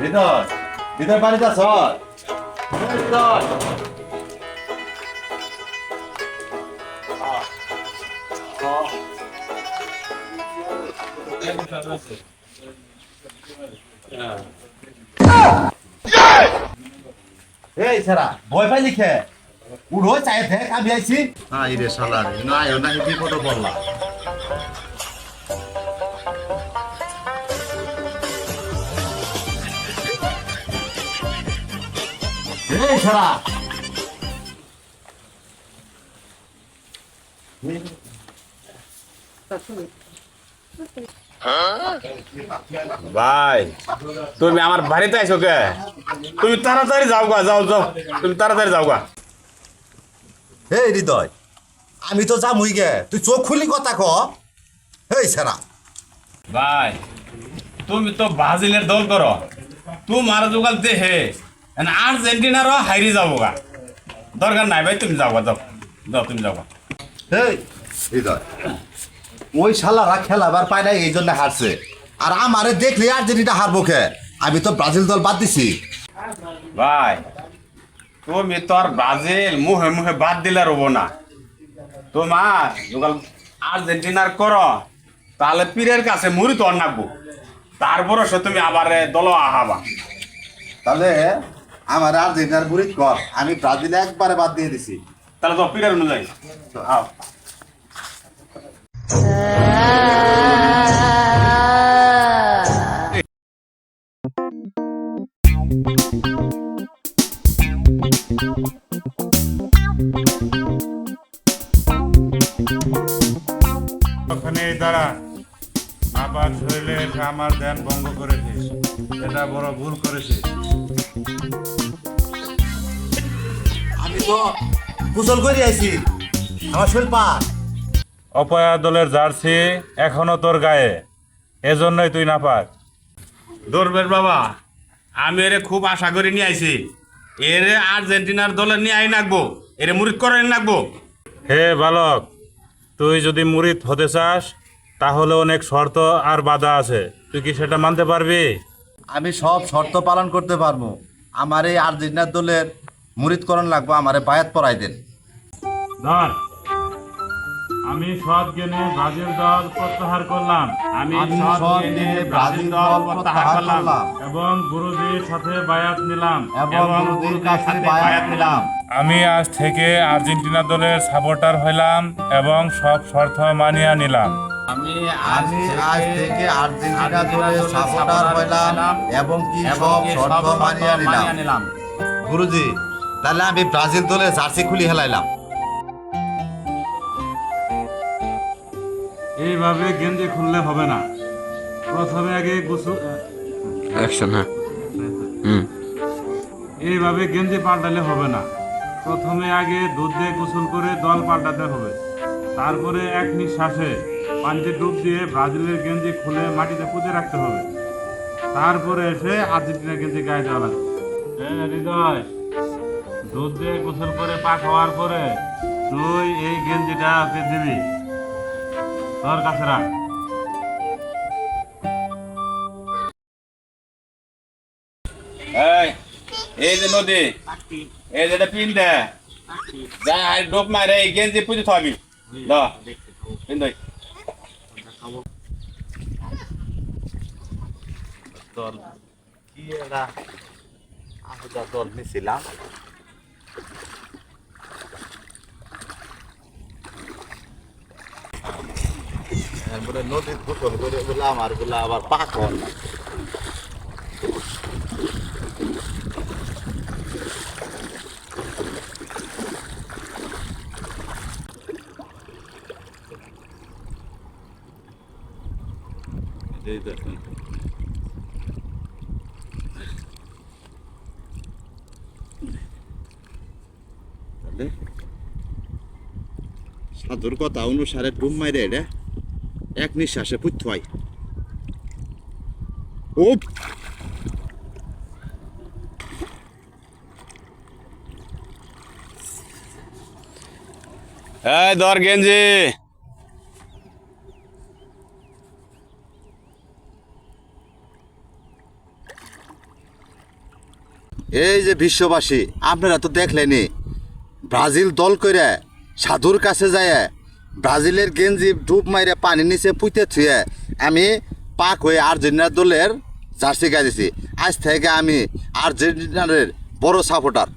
হৃদয় হৃদয় বাড়িতে আছ? হৃদয় এই সারা ভয় পাই লিখে উড়ো চাই দেখ আমি আইছি। আই রে শালা রে না আয়ো না বিপদ পড়লা। এই সারা ভাই তুমি আমার বাড়িতে আইছো কে? তুমি তাড়াতাড়ি যাও গা, যাও যাও, তুমি তাড়াতাড়ি যাও গা। এই হৃদয় আমি তো যামুই গে, তুই চোখ খুলি কথা ক। এই সারা ভাই তুমি তো ব্রাজিলের দল করো, তোমার যোগাল দেহে আর্জেন্টিনারও হাইরে যাবো গা। দরকার নাই ভাই, তুমি যাও গা, যাও যাও, তুমি যাও গা। এই হৃদয় ওই শালারা খেলাবার পায় না এই জন্য হারছে, আর আমারে দেখলে আর্জেন্টিনা হারবো কে? আমি তো ব্রাজিল দল বাদ দিছি। ভাই তুমি তো আর ব্রাজিল মুহে মুহে বাদ দিলে রবো না, তোমার যোগাল আর্জেন্টিনার করো, তাহলে পীরের কাছে মুড়ি তো নাকবো, তারপরে সে তুমি আবার দল আহাবা। তাহলে আমার আর্জেন্টিনার বুড়ি কর, আমি ব্রাজিল একবারে বাদ দিয়ে দিছি। তাহলে তো পীরের অনুযায়ী আও। ওখানে দাঁড়া, আবার শরীরে এসে আমার ধ্যান ভঙ্গ করেছিস, এটা বড় ভুল করেছিস। আমি তো গোসল করে আইছি, আমার শরীর পা। অপয়া দলের জার্সি এখনো তোর গায়ে, এজন্যই তুই না পাক। দৌড়বের বাবা, আমি এরে খুব আশা করে নিয়ে আইছি, এরে আর্জেন্টিনার দলে নিয়ে আই নাকবো, এরে মুরিদ করে নাকবো। হে বালক, তুই যদি মুরিদ হতে চাস তাহলে অনেক শর্ত আর বাধা আছে, তুই কি সেটা মানতে পারবি? আমি সব শর্ত পালন করতে পারবো। আমার এই আর্জেন্টিনার দলের মুরিদকরণ লাগবো, আমারে বায়াত পরাই দেন। ধর, আমি সৎ জ্ঞানে ব্রাজিল দল প্রত্যাহার করলাম, আমি সৎ জ্ঞানে ব্রাজিল দল প্রত্যাহার করলাম এবং গুরুজির সাথে বায়াত নিলাম, এবং গুরুজির কাছে বায়াত নিলাম। আমি আজ থেকে আর্জেন্টিনা দলের সাপোর্টার হইলাম এবং সব শর্ত মানিয়া নিলাম। আমি আমি আজ থেকে আর্জেন্টিনা দলের সাপোর্টার হইলাম এবং কি সব শর্ত মানিয়া নিলাম। গুরুজি, তাহলে আমি ব্রাজিল দলের জার্সি খুলি হেলাইলাম। এইভাবে গেঞ্জি খুললে হবে না, প্রথমে আগে গোসল, এইভাবে গেঞ্জি পাল্টালে হবে না, প্রথমে আগে দুধ দিয়ে গোসল করে দল পাল্টাতে হবে, তারপরে এক নিঃশ্বাসে পানিতে ডুব দিয়ে ব্রাজিলের গেঞ্জি খুলে মাটিতে পুঁতে রাখতে হবে, তারপরে এসে আর্জেন্টিনার গেঞ্জি গায়ে দেওয়া লাগবে। হৃদয়, দুধ দিয়ে গোসল করে পাক হওয়ার পরে তুই এই গেঞ্জিটা ওকে দিবি, তোর কাছে রাখ। এই যে নদী, এই যেটা পিন দে যা ডোপ মারে এই গেঞ্জি পুজো থাকবি পিন দই। দল কি এরা আলাদা দল নিছিলাম। এরপরে নদীর গোসল করে বলে আমার বলে আবার পাকন। সাধুর কথা অনুসারে ডুম মাইরে এটা এক নিঃশ্বাসে পুত্র হয়। ও এই ধর গেঞ্জি। এই যে বিশ্ববাসী আপনারা তো দেখলেনি ব্রাজিল দল করে সাধুর কাছে যায় ব্রাজিলের গেঞ্জি ডুব মাইরে পানির নিচে পুঁতে থুয়ে আমি পাক হয়ে আর্জেন্টিনা দলের জার্সি গাইছি। আজ থেকে আমি আর্জেন্টিনার বড় সাপোর্টার।